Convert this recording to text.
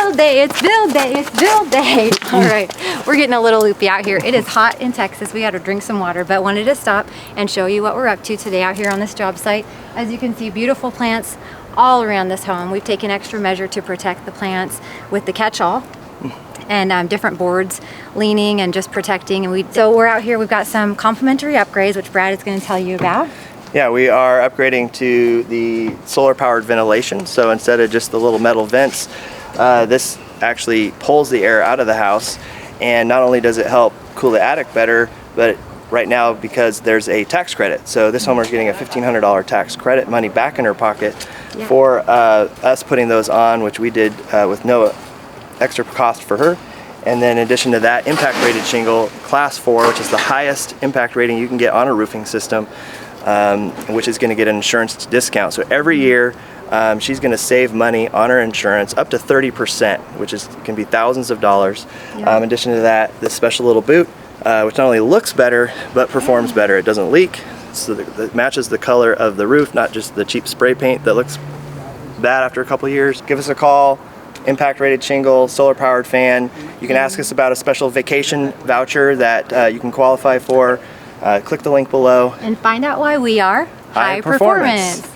build day, it's build day, it's build day. All right, we're getting a little loopy out here. It is hot in Texas. We got to drink some water, but wanted to stop and show you what we're up to today out here on this job site. As you can see, beautiful plants all around this home. We've taken extra measure to protect the plants with the catch-all and different boards leaning and just protecting. And so we're out here, we've got some complimentary upgrades, which Brad is going to tell you about. Yeah, we are upgrading to the solar powered ventilation. So instead of just the little metal vents, this actually pulls the air out of the house, and not only does it help cool the attic better, but right now, because there's a tax credit, so this homeowner's getting a $1,500 tax credit money back in her pocket for us putting those on, which we did with no extra cost for her. And then in addition to that, impact rated shingle class 4, which is the highest impact rating you can get on a roofing system, which is going to get an insurance discount. So every year she's going to save money on her insurance up to 30%, which can be thousands of dollars. In addition to that, this special little boot, which not only looks better but performs better. It doesn't leak, so it matches the color of the roof, not just the cheap spray paint that looks bad after a couple of years. Give us a call. Impact rated shingle, solar powered fan. You can ask us about a special vacation voucher that you can qualify for. Click the link below and find out why we are high performance.